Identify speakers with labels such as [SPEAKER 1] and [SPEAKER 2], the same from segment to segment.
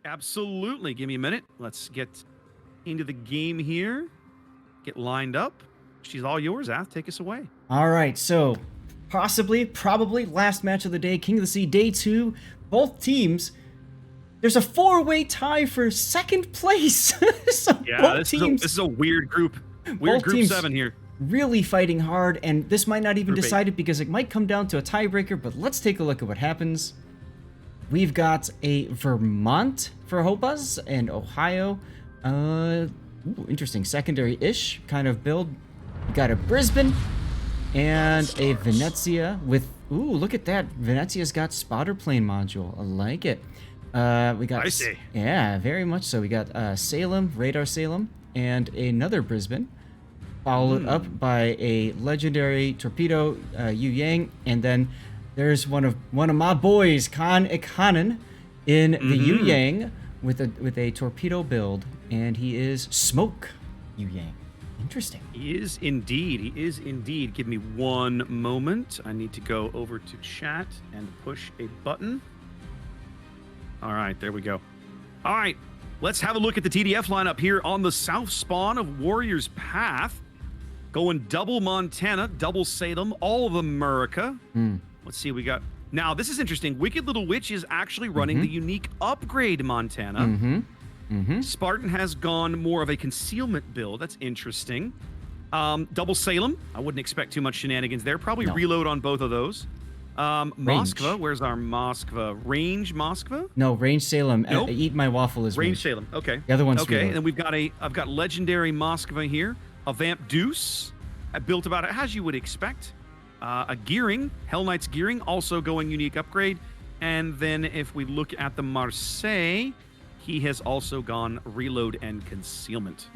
[SPEAKER 1] Absolutely. Give me a minute. Let's get into the game here. Get lined up. She's all yours, Ath. Take us away.
[SPEAKER 2] All right, so probably last match of the day, King of the Sea, day 2. Both teams, there's a 4-way tie for second place. So
[SPEAKER 1] Yeah, this is a weird group. Weird group
[SPEAKER 2] teams
[SPEAKER 1] 7 here.
[SPEAKER 2] Really fighting hard, and this might not even
[SPEAKER 1] Group
[SPEAKER 2] decide it because it might come down to a tiebreaker, but let's take a look at what happens. We've got a Vermont for HOPAS and Ohio. Interesting secondary-ish kind of build. We got a Brisbane and a Venezia with, look at that. Venezia's got spotter plane module. I like it. We got,
[SPEAKER 1] I see.
[SPEAKER 2] Yeah, very much so. We got Salem, Radar Salem, and another Brisbane, followed up by a legendary torpedo, Yu Yang, and then there's one of my boys, Khan Ikanen, in the Yu Yang with a torpedo build, and he is Smoke Yu Yang. Interesting.
[SPEAKER 1] He is indeed. He is indeed. Give me one moment. I need to go over to chat and push a button. All right, there we go. All right, let's have a look at the TDF lineup here on the south spawn of Warriors Path. Going double Montana, double Salem, all of America. Let's see, we got... Now, this is interesting. Wicked Little Witch is actually running the unique upgrade Montana. Spartan has gone more of a concealment build. That's interesting. Double Salem. I wouldn't expect too much shenanigans there. Probably reload on both of those. Moskva. Where's our Moskva? Range Moskva?
[SPEAKER 2] No, Range Salem.
[SPEAKER 1] Nope.
[SPEAKER 2] Eat My Waffle is
[SPEAKER 1] Range Salem. Okay.
[SPEAKER 2] The other one's
[SPEAKER 1] okay.
[SPEAKER 2] reload.
[SPEAKER 1] And then we've got I've got legendary Moskva here. A Vamp Deuce. I built about it as you would expect. A Gearing, Hell Knight's Gearing, also going unique upgrade. And then if we look at the Marseille, he has also gone reload and concealment.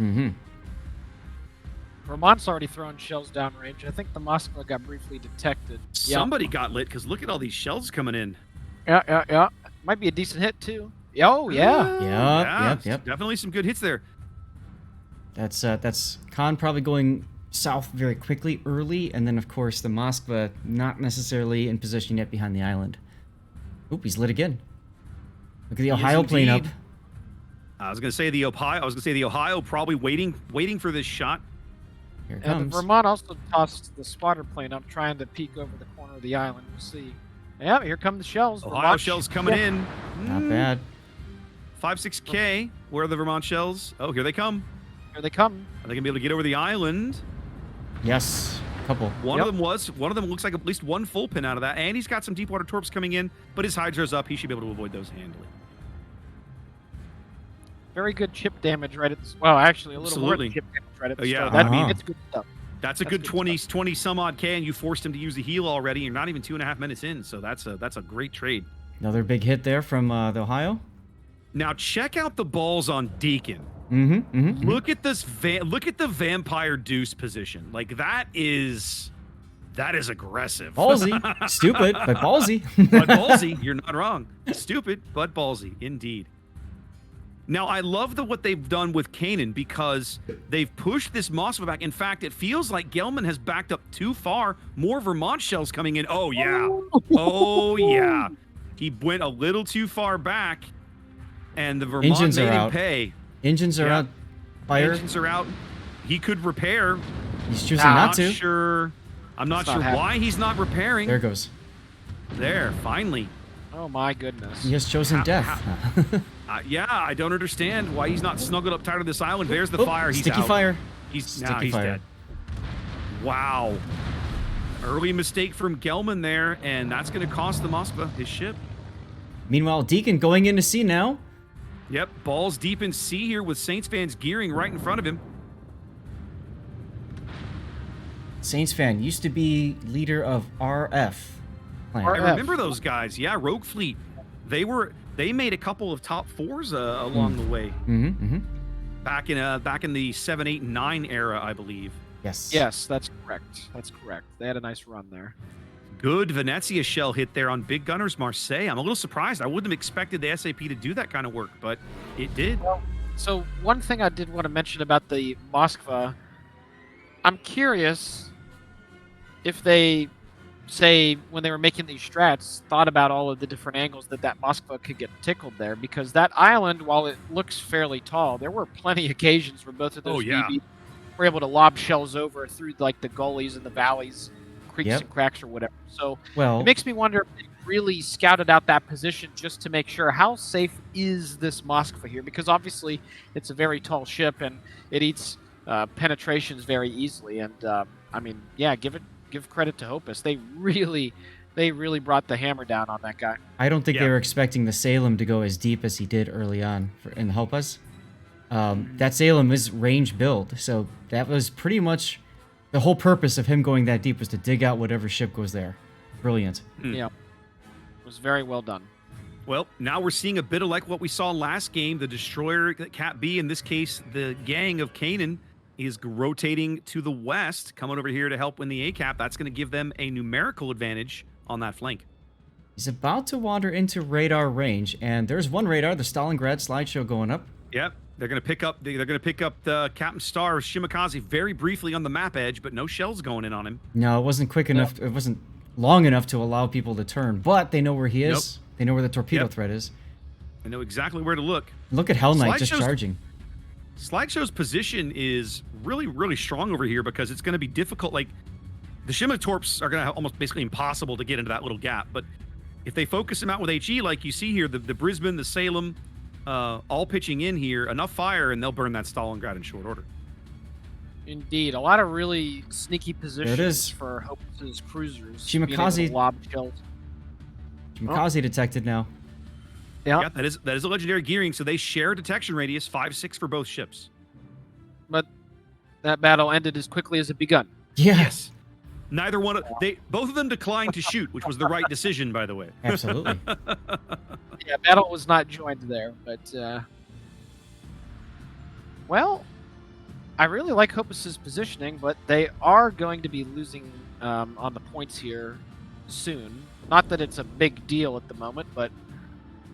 [SPEAKER 3] Vermont's already thrown shells downrange. I think the Moskva got briefly detected.
[SPEAKER 1] Somebody got lit, because look at all these shells coming in.
[SPEAKER 3] Yeah. Might be a decent hit, too. Oh, yeah.
[SPEAKER 2] Yep.
[SPEAKER 1] Definitely some good hits there.
[SPEAKER 2] That's Khan probably going south very quickly early, and then of course the Moskva not necessarily in position yet behind the island. Oop, he's lit again. Look at the Ohio plane up.
[SPEAKER 1] I was gonna say the Ohio probably waiting for this shot.
[SPEAKER 2] Here it
[SPEAKER 3] The
[SPEAKER 2] comes.
[SPEAKER 3] Vermont also tossed the spotter plane up, trying to peek over the corner of the island. We'll see. Yeah, here come the shells.
[SPEAKER 1] Ohio
[SPEAKER 3] Vermont
[SPEAKER 1] shells coming in.
[SPEAKER 2] Not bad.
[SPEAKER 1] 5-6K. Where are the Vermont shells? Oh, here they come.
[SPEAKER 3] Here they come.
[SPEAKER 1] Are they gonna be able to get over the island?
[SPEAKER 2] Yes, a couple.
[SPEAKER 1] One of them looks like at least one full pin out of that, and he's got some deep water torps coming in, but his Hydra's up. He should be able to avoid those handily.
[SPEAKER 3] Very good chip damage right at the... Well, actually, a little more than chip damage right at the start. That means it's good stuff.
[SPEAKER 1] That's a good 20 some odd K, and you forced him to use the heal already. You're not even 2.5 minutes in, so that's a great trade.
[SPEAKER 2] Another big hit there from the Ohio.
[SPEAKER 1] Now check out the balls on Deacon. Look at this. Look at the Vampire Deuce position. Like that is aggressive.
[SPEAKER 2] Ballsy, stupid, but ballsy.
[SPEAKER 1] But ballsy. You're not wrong. Stupid, but ballsy, indeed. Now, I love what they've done with Kanan because they've pushed this Moskva back. In fact, it feels like Gelman has backed up too far. More Vermont shells coming in. Oh, yeah. Oh, yeah. He went a little too far back, and the Vermont
[SPEAKER 2] Engines
[SPEAKER 1] made
[SPEAKER 2] are
[SPEAKER 1] him
[SPEAKER 2] out.
[SPEAKER 1] pay.
[SPEAKER 2] Engines are out. Fire.
[SPEAKER 1] Engines are out. He could repair.
[SPEAKER 2] He's choosing not to.
[SPEAKER 1] I'm not sure why he's not repairing.
[SPEAKER 2] There it goes.
[SPEAKER 1] There, finally.
[SPEAKER 3] Oh, my goodness.
[SPEAKER 2] He has chosen death.
[SPEAKER 1] Yeah, I don't understand why he's not snuggled up tight on this island. There's the fire. He's
[SPEAKER 2] sticky
[SPEAKER 1] out.
[SPEAKER 2] fire.
[SPEAKER 1] He's dead. Wow. Early mistake from Gelman there, and that's going to cost the Moskva his ship.
[SPEAKER 2] Meanwhile, Deacon going into sea now.
[SPEAKER 1] Yep, balls deep in sea here with Saints fans gearing right in front of him.
[SPEAKER 2] Saints fan used to be leader of RF.
[SPEAKER 1] I remember those guys. Yeah, Rogue Fleet. They made a couple of top fours along the way. Back in the 7, 8, and 9 era, I believe.
[SPEAKER 3] Yes, that's correct. They had a nice run there.
[SPEAKER 1] Good Venezia shell hit there on Big Gunners Marseille. I'm a little surprised. I wouldn't have expected the SAP to do that kind of work, but it did.
[SPEAKER 3] Well, so one thing I did want to mention about the Moskva, I'm curious if they say when they were making these strats, thought about all of the different angles that Moskva could get tickled there, because that island, while it looks fairly tall, there were plenty of occasions where both of
[SPEAKER 1] Oh
[SPEAKER 3] those
[SPEAKER 1] yeah.
[SPEAKER 3] BBs were able to lob shells over through like the gullies and the valleys, creeks
[SPEAKER 2] Yep.
[SPEAKER 3] and cracks or whatever. So
[SPEAKER 2] Well,
[SPEAKER 3] it makes me wonder if they really scouted out that position just to make sure how safe is this Moskva here, because obviously it's a very tall ship and it eats penetrations very easily. And I mean, yeah, give credit to HOPAS. They really brought the hammer down on that guy.
[SPEAKER 2] I don't think
[SPEAKER 1] Yeah.
[SPEAKER 2] they were expecting the Salem to go as deep as he did early on in the HOPAS. That Salem is range build, so that was pretty much the whole purpose of him going that deep, was to dig out whatever ship goes there. Brilliant.
[SPEAKER 3] Yeah, it was very well done.
[SPEAKER 1] Well, now we're seeing a bit of like what we saw last game. The destroyer, Cat B, in this case, the gang of Kanan, is rotating to the west, coming over here to help win the ACAP. That's going to give them a numerical advantage on that flank.
[SPEAKER 2] He's about to wander into radar range, and there's one radar, the Stalingrad slideshow going up.
[SPEAKER 1] Yep, they're going to pick up. They're going to pick up the Captain Star Shimakaze very briefly on the map edge, but no shells going in on him.
[SPEAKER 2] No, it wasn't quick enough. It wasn't long enough to allow people to turn, but they know where he is. They know where the torpedo threat is.
[SPEAKER 1] They know exactly where to look.
[SPEAKER 2] Look at Hell Knight just
[SPEAKER 1] Slideshow's-
[SPEAKER 2] charging.
[SPEAKER 1] Slideshow's position is really strong over here because it's going to be difficult. Like the Shima torps are going to almost basically impossible to get into that little gap. But if they focus him out with HE, like you see here, the Brisbane, the Salem, all pitching in here, enough fire, and they'll burn that Stalingrad in short order.
[SPEAKER 3] Indeed, a lot of really sneaky positions
[SPEAKER 2] is.
[SPEAKER 3] for HOPAS' cruisers.
[SPEAKER 2] Shimakaze-
[SPEAKER 3] being able to lob shells.
[SPEAKER 2] Kamikaze detected now.
[SPEAKER 3] Yeah,
[SPEAKER 1] Yeah, that is a legendary gearing, so they share detection radius 5-6 for both ships.
[SPEAKER 3] but that battle ended as quickly as it begun.
[SPEAKER 2] Yeah,
[SPEAKER 1] Yes. Neither one of both of them declined to shoot, which was the right decision, by the way.
[SPEAKER 2] absolutely.
[SPEAKER 3] Yeah, battle was not joined there, but well, I really like HOPAS' positioning, but they are going to be losing on the points here soon. Not that it's a big deal at the moment, but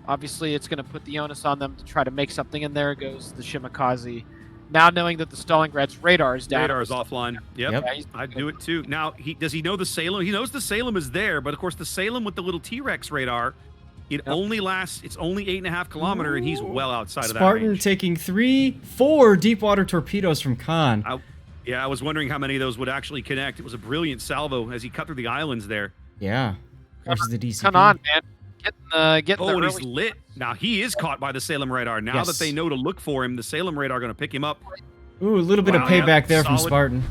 [SPEAKER 3] obviously it's going to put the onus on them to try to make something, and there goes the Shimakaze. Now knowing that the Stalingrad's radar is down.
[SPEAKER 1] Radar is offline. Yep.
[SPEAKER 2] Yep.
[SPEAKER 3] Yeah, he's-
[SPEAKER 1] I'd do it too. Now, does he know the Salem? He knows the Salem is there, but of course the Salem with the little T-Rex radar, it only lasts. It's only 8.5 kilometer, and he's well outside of that
[SPEAKER 2] Spartan
[SPEAKER 1] range.
[SPEAKER 2] taking 4 deep water torpedoes from Khan.
[SPEAKER 1] I was wondering how many of those would actually connect. It was a brilliant salvo as he cut through the islands there.
[SPEAKER 2] Yeah. Versus the DCP.
[SPEAKER 3] Come on, man. Getting
[SPEAKER 1] Oh,
[SPEAKER 3] the
[SPEAKER 1] and he's
[SPEAKER 3] early
[SPEAKER 1] lit. Now he is caught by the Salem radar. Now
[SPEAKER 2] Yes.
[SPEAKER 1] that they know to look for him, the Salem radar going to pick him up.
[SPEAKER 2] Ooh, a little bit of
[SPEAKER 1] Wow, yeah,
[SPEAKER 2] payback there from
[SPEAKER 1] solid.
[SPEAKER 2] Spartan.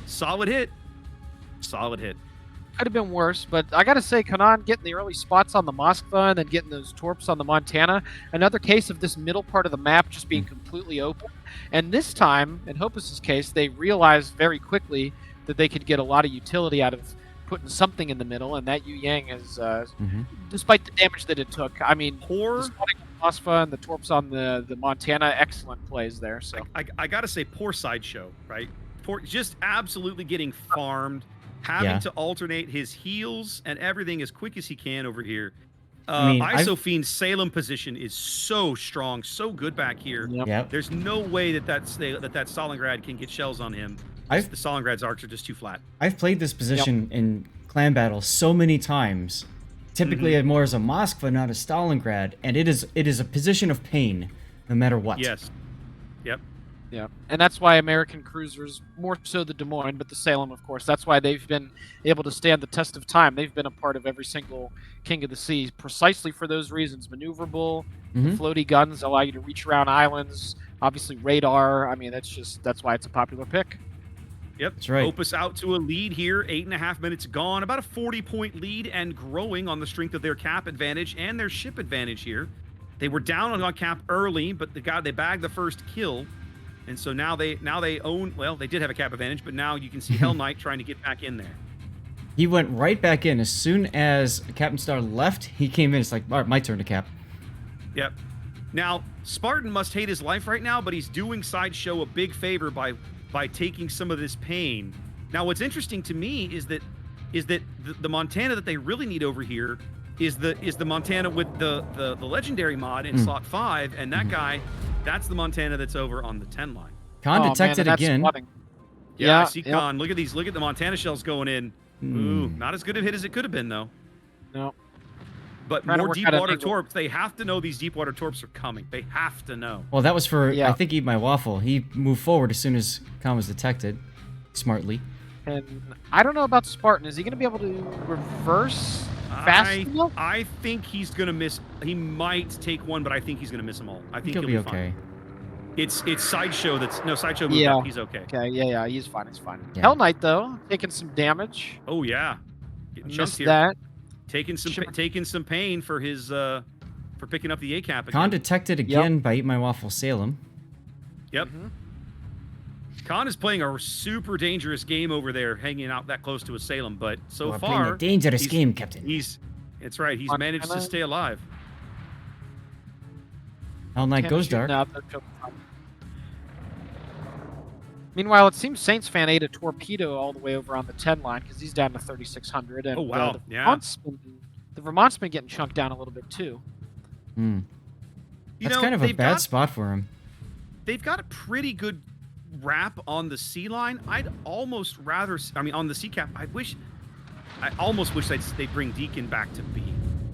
[SPEAKER 1] Solid hit. Solid hit.
[SPEAKER 3] could have been worse, but I gotta say, Kanan getting the early spots on the Moskva and then getting those torps on the Montana. Another case of this middle part of the map just being completely open. And this time, in HOPAS' case, they realized very quickly that they could get a lot of utility out of putting something in the middle, and that Yu Yang is, despite the damage that it took, I mean,
[SPEAKER 1] Poor.
[SPEAKER 3] the spotting on the Moskva and the torps on the Montana, excellent plays there. So
[SPEAKER 1] I gotta say, poor sideshow, right? Poor, just absolutely getting farmed, having to alternate his heals and everything as quick as he can over here.
[SPEAKER 2] I mean,
[SPEAKER 1] Isophine's Salem position is so strong, so good back here.
[SPEAKER 3] Yep.
[SPEAKER 2] Yep.
[SPEAKER 1] There's no way that Stalingrad can get shells on him. The Stalingrad's arcs are just too flat.
[SPEAKER 2] I've played this position in clan battles so many times. Typically more as a Moskva, not a Stalingrad, and it is a position of pain, no matter what.
[SPEAKER 1] Yes. Yep.
[SPEAKER 3] Yeah, and that's why American cruisers, more so the Des Moines, but the Salem, of course, that's why they've been able to stand the test of time. They've been a part of every single King of the Seas, precisely for those reasons. Maneuverable, the floaty guns allow you to reach around islands, obviously radar. I mean, that's why it's a popular pick.
[SPEAKER 1] Yep.
[SPEAKER 2] That's right.
[SPEAKER 1] Opus out to a lead here. 8.5 minutes gone. About a 40-point lead and growing on the strength of their cap advantage and their ship advantage here. They were down on cap early, but they bagged the first kill. And so now they own, well, they did have a cap advantage, but now you can see Hell Knight trying to get back in there.
[SPEAKER 2] He went right back in. As soon as Captain Star left, he came in. It's like, all right, my turn to cap.
[SPEAKER 1] Yep. Now, Spartan must hate his life right now, but he's doing Sideshow a big favor by taking some of this pain. Now, what's interesting to me is that the Montana that they really need over here is the Montana with the legendary mod in slot 5, and that guy, that's the Montana that's over on the 10 line.
[SPEAKER 2] Khan
[SPEAKER 3] Oh,
[SPEAKER 2] detected
[SPEAKER 3] man, and that's
[SPEAKER 2] again.
[SPEAKER 3] swatting.
[SPEAKER 1] Yeah, I see Khan. Look at the Montana shells going in. Ooh, not as good a hit as it could have been, though.
[SPEAKER 3] No.
[SPEAKER 1] But
[SPEAKER 3] Trying to
[SPEAKER 1] more
[SPEAKER 3] work
[SPEAKER 1] deep
[SPEAKER 3] out an
[SPEAKER 1] water
[SPEAKER 3] angle.
[SPEAKER 1] torps. They have to know these deep water torps are coming. They have to know.
[SPEAKER 2] Well, that was for,
[SPEAKER 3] Yeah.
[SPEAKER 2] I think, Eat My Waffle. He moved forward as soon as Khan was detected, smartly.
[SPEAKER 3] And I don't know about Spartan. Is he going to be able to reverse fast enough?
[SPEAKER 1] I think he's gonna miss. He might take one, but I think he's gonna miss them all. I think
[SPEAKER 2] He'll be okay.
[SPEAKER 1] fine. It's Sideshow that's Sideshow moved
[SPEAKER 3] Yeah.
[SPEAKER 1] up. He's okay.
[SPEAKER 3] Okay, yeah, he's fine. He's fine.
[SPEAKER 2] Yeah.
[SPEAKER 3] Hell Knight though, taking some damage.
[SPEAKER 1] Oh yeah, getting chunked
[SPEAKER 3] Missed
[SPEAKER 1] here.
[SPEAKER 3] that.
[SPEAKER 1] Taking some pain for his for picking up the A cap
[SPEAKER 2] Khan
[SPEAKER 1] again.
[SPEAKER 2] detected again by Eat My Waffle Salem.
[SPEAKER 1] Yep. Khan is playing a super dangerous game over there, hanging out that close to a Salem. But so
[SPEAKER 2] We're playing
[SPEAKER 1] far,
[SPEAKER 2] a dangerous
[SPEAKER 1] he's-
[SPEAKER 2] game, Captain.
[SPEAKER 1] That's right. He's managed to stay alive.
[SPEAKER 2] Hell Knight
[SPEAKER 3] Can't
[SPEAKER 2] goes
[SPEAKER 3] shoot
[SPEAKER 2] dark.
[SPEAKER 3] now, they're choking on. Meanwhile, it seems Saints fan ate a torpedo all the way over on the 10 line because he's down to 3,600. And
[SPEAKER 1] Oh, wow.
[SPEAKER 3] the
[SPEAKER 1] Yeah.
[SPEAKER 3] Vermont's been getting chunked down a little bit too.
[SPEAKER 2] Hmm.
[SPEAKER 1] You
[SPEAKER 2] That's
[SPEAKER 1] know,
[SPEAKER 2] kind of a
[SPEAKER 1] they've
[SPEAKER 2] bad
[SPEAKER 1] got-
[SPEAKER 2] spot for him.
[SPEAKER 1] They've got a pretty good wrap on the C line. I'd almost rather, I mean, on the C cap, I almost wish they'd bring Deacon back to B,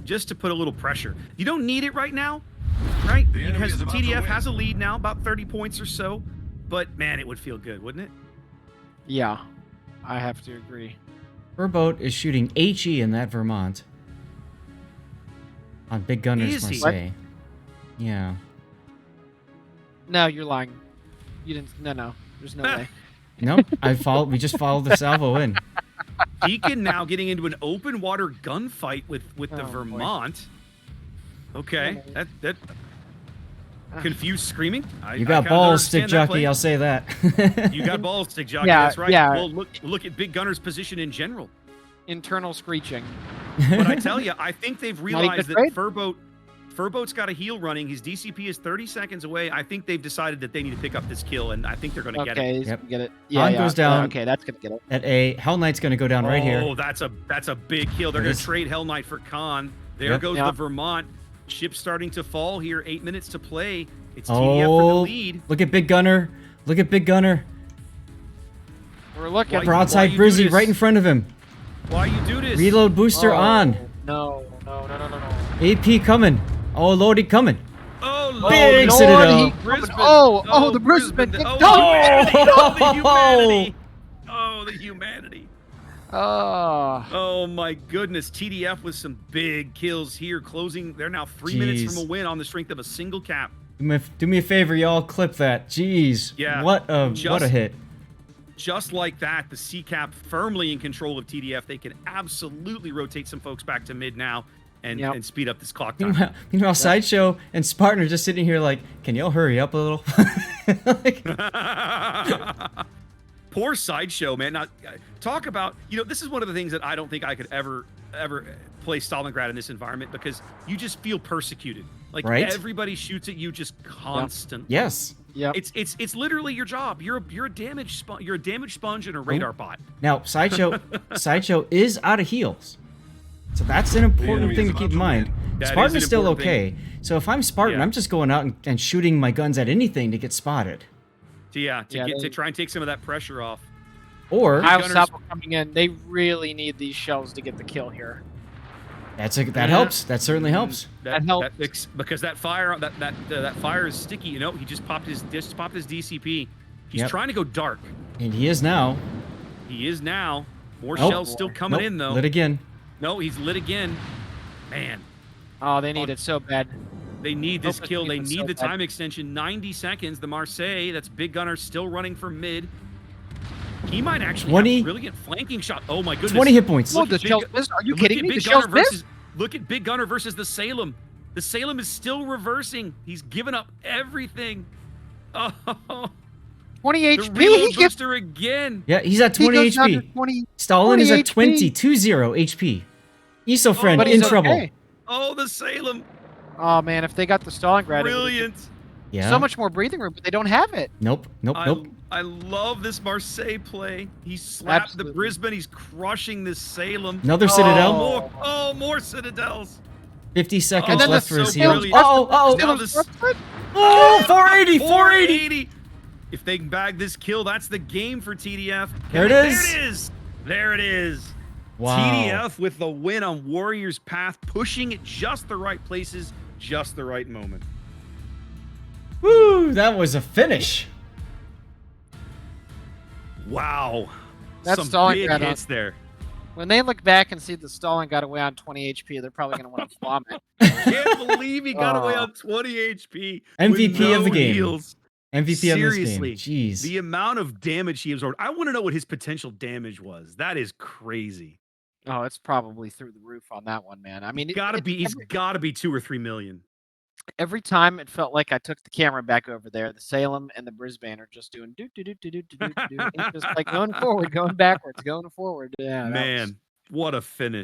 [SPEAKER 1] just to put a little pressure. You don't need it right now, right? Because TDF has a lead now, about 30 points or so. But man, it would feel good, wouldn't it?
[SPEAKER 3] Yeah, I have to agree.
[SPEAKER 2] Furboat is shooting HE in that Vermont. On Big Gunners
[SPEAKER 1] Is he?
[SPEAKER 2] Marseille. Yeah.
[SPEAKER 3] No, you're lying. You didn't. No. There's no way.
[SPEAKER 2] Nope. We just followed the salvo in.
[SPEAKER 1] Deacon now getting into an open water gunfight with the
[SPEAKER 3] Oh, boy.
[SPEAKER 1] Vermont. Okay, that confused screaming.
[SPEAKER 2] You got balls, stick jockey, I'll say that.
[SPEAKER 1] You got balls, stick jockey.
[SPEAKER 3] Yeah,
[SPEAKER 1] That's right.
[SPEAKER 3] yeah.
[SPEAKER 1] Well, look at Big Gunner's position in general.
[SPEAKER 3] Internal screeching.
[SPEAKER 1] But I tell you, I think they've realized that
[SPEAKER 3] trade.
[SPEAKER 1] Furboat's got a heel running. His DCP is 30 seconds away. I think they've decided that they need to pick up this kill, and I think they're going to get it.
[SPEAKER 3] Okay, he's
[SPEAKER 2] Yep.
[SPEAKER 3] gonna get it.
[SPEAKER 2] Han goes down.
[SPEAKER 3] Okay, that's gonna get it.
[SPEAKER 2] At A, Hell Knight's going to go down right here.
[SPEAKER 1] Oh, that's a big kill. They're
[SPEAKER 2] It
[SPEAKER 1] going
[SPEAKER 2] is.
[SPEAKER 1] to trade Hell Knight for Khan. There
[SPEAKER 2] Yep.
[SPEAKER 1] goes
[SPEAKER 3] Yeah.
[SPEAKER 1] the Vermont. Ship starting to fall here. 8 minutes to play. It's TDF for the
[SPEAKER 2] Oh,
[SPEAKER 1] lead.
[SPEAKER 2] look at Big Gunner. Look at Big Gunner.
[SPEAKER 3] We're looking.
[SPEAKER 1] Why
[SPEAKER 2] Broadside
[SPEAKER 1] you do
[SPEAKER 2] Brizzy
[SPEAKER 1] this?
[SPEAKER 2] right in front of him.
[SPEAKER 1] Why you do this?
[SPEAKER 2] Reload booster
[SPEAKER 3] Oh,
[SPEAKER 2] on.
[SPEAKER 3] No.
[SPEAKER 2] AP coming. Oh, Lordy coming.
[SPEAKER 1] Oh,
[SPEAKER 2] Big
[SPEAKER 1] Lord.
[SPEAKER 2] Citadel.
[SPEAKER 1] Brisbane.
[SPEAKER 3] The Brisbane.
[SPEAKER 1] The
[SPEAKER 2] Oh.
[SPEAKER 1] humanity. Oh, the humanity.
[SPEAKER 3] Oh.
[SPEAKER 1] Oh, my goodness. TDF with some big kills here. Closing. They're now 3 minutes
[SPEAKER 2] Jeez.
[SPEAKER 1] from a win on the strength of a single cap.
[SPEAKER 2] Do me a favor, y'all. Clip that. Jeez.
[SPEAKER 1] Yeah,
[SPEAKER 2] What a
[SPEAKER 1] just-
[SPEAKER 2] hit.
[SPEAKER 1] Just like that, the C cap firmly in control of TDF. They can absolutely rotate some folks back to mid now and,
[SPEAKER 3] Yep.
[SPEAKER 1] and speed up this clock time.
[SPEAKER 2] Meanwhile, Sideshow and Spartan are just sitting here like, can y'all hurry up a little? Like,
[SPEAKER 1] Poor Sideshow, man. Now, talk about, this is one of the things that I don't think I could ever play Stalingrad in this environment because you just feel persecuted. Like
[SPEAKER 2] Right?
[SPEAKER 1] everybody shoots at you just constantly.
[SPEAKER 2] yes.
[SPEAKER 3] Yep.
[SPEAKER 1] It's literally your job. You're a damage sponge and a radar bot.
[SPEAKER 2] Now, Sideshow is out of heals. So that's an important thing to keep in mind.
[SPEAKER 1] That
[SPEAKER 2] Spartan
[SPEAKER 1] is
[SPEAKER 2] is
[SPEAKER 1] an
[SPEAKER 2] still
[SPEAKER 1] important
[SPEAKER 2] okay. So if I'm Spartan,
[SPEAKER 1] Yeah.
[SPEAKER 2] I'm just going out and shooting my guns at anything to get spotted.
[SPEAKER 1] To try and take some of that pressure off.
[SPEAKER 2] Or
[SPEAKER 3] Kyle
[SPEAKER 1] Gunners-
[SPEAKER 3] Salvo coming in. They really need these shells to get the kill here.
[SPEAKER 2] that helps. That certainly helps.
[SPEAKER 3] That helps.
[SPEAKER 1] Because that fire that fire is sticky. He just popped his DCP. He's
[SPEAKER 2] Yep.
[SPEAKER 1] trying to go dark.
[SPEAKER 2] And he is now.
[SPEAKER 1] He is now. More
[SPEAKER 2] Nope.
[SPEAKER 1] shells still coming
[SPEAKER 2] Nope,
[SPEAKER 1] in though.
[SPEAKER 2] lit again.
[SPEAKER 1] No, he's lit again. Man,
[SPEAKER 3] Oh, they need it so bad.
[SPEAKER 1] they need this
[SPEAKER 3] Focus
[SPEAKER 1] kill. They
[SPEAKER 3] defense
[SPEAKER 1] need
[SPEAKER 3] so
[SPEAKER 1] the
[SPEAKER 3] bad.
[SPEAKER 1] time extension. 90 seconds. The Marseille. That's Big Gunner still running for mid. He might actually
[SPEAKER 2] 20
[SPEAKER 1] have a brilliant flanking shot. Oh my goodness.
[SPEAKER 2] 20 hit points.
[SPEAKER 3] Oh,
[SPEAKER 1] Look
[SPEAKER 3] the
[SPEAKER 1] at Big
[SPEAKER 3] shells
[SPEAKER 1] Gu-
[SPEAKER 3] missed. Are you
[SPEAKER 1] Look
[SPEAKER 3] kidding
[SPEAKER 1] at
[SPEAKER 3] me?
[SPEAKER 1] Big
[SPEAKER 3] The shells
[SPEAKER 1] Gunner versus,
[SPEAKER 3] missed?
[SPEAKER 1] Look at Big Gunner versus the Salem. The Salem is still reversing. He's given up everything. Oh,
[SPEAKER 3] 20
[SPEAKER 1] the
[SPEAKER 3] HP.
[SPEAKER 1] reload
[SPEAKER 3] He gets.
[SPEAKER 1] booster again.
[SPEAKER 2] Yeah, he's at
[SPEAKER 3] He
[SPEAKER 2] 20
[SPEAKER 3] goes down to
[SPEAKER 2] HP.
[SPEAKER 3] 20.
[SPEAKER 2] Stalin is
[SPEAKER 3] 20
[SPEAKER 2] at 20 HP. ESO friend
[SPEAKER 3] But
[SPEAKER 2] in
[SPEAKER 3] he's
[SPEAKER 2] trouble.
[SPEAKER 3] okay.
[SPEAKER 1] Oh, the Salem.
[SPEAKER 3] Oh man, if they got the Stalingrad, it would've
[SPEAKER 1] Brilliant.
[SPEAKER 2] Yeah.
[SPEAKER 3] so much more breathing room, but they don't have it.
[SPEAKER 2] Nope.
[SPEAKER 1] I love this Marseille play. He slapped
[SPEAKER 3] Absolutely.
[SPEAKER 1] the Brisbane. He's crushing this Salem.
[SPEAKER 2] Another Citadel.
[SPEAKER 1] More Citadels.
[SPEAKER 2] 50 seconds
[SPEAKER 3] And then
[SPEAKER 2] left
[SPEAKER 3] the
[SPEAKER 2] for his
[SPEAKER 1] Salem-
[SPEAKER 2] heal.
[SPEAKER 1] brilliant.
[SPEAKER 2] Oh.
[SPEAKER 1] Now this-
[SPEAKER 2] Oh, 480.
[SPEAKER 1] If they can bag this kill, that's the game for TDF.
[SPEAKER 2] There it is.
[SPEAKER 1] There it is.
[SPEAKER 2] Wow.
[SPEAKER 1] TDF with the win on Warrior's Path, pushing at just the right places, just the right moment.
[SPEAKER 2] Woo! That was a finish.
[SPEAKER 1] Wow.
[SPEAKER 3] That
[SPEAKER 1] Some
[SPEAKER 3] stalling
[SPEAKER 1] big
[SPEAKER 3] got on.
[SPEAKER 1] hits there.
[SPEAKER 3] When they look back and see the stalling got away on 20 HP, they're probably going to want to vomit.
[SPEAKER 1] Can't believe he got away
[SPEAKER 3] Oh.
[SPEAKER 1] on 20 HP.
[SPEAKER 2] MVP
[SPEAKER 1] with
[SPEAKER 2] of the
[SPEAKER 1] no
[SPEAKER 2] game.
[SPEAKER 1] heals.
[SPEAKER 2] MVP of this
[SPEAKER 1] Seriously,
[SPEAKER 2] game. Jeez.
[SPEAKER 1] the amount of damage he absorbed. I want to know what his potential damage was. That is crazy.
[SPEAKER 3] Oh, it's probably through the roof on that one, man. I mean,
[SPEAKER 1] He's got to be 2 or 3 million.
[SPEAKER 3] every time it felt like I took the camera back over there. The Salem and the Brisbane are just doing do do do do do do do, just like going forward, going backwards, going forward. Yeah,
[SPEAKER 1] Man, what a finish.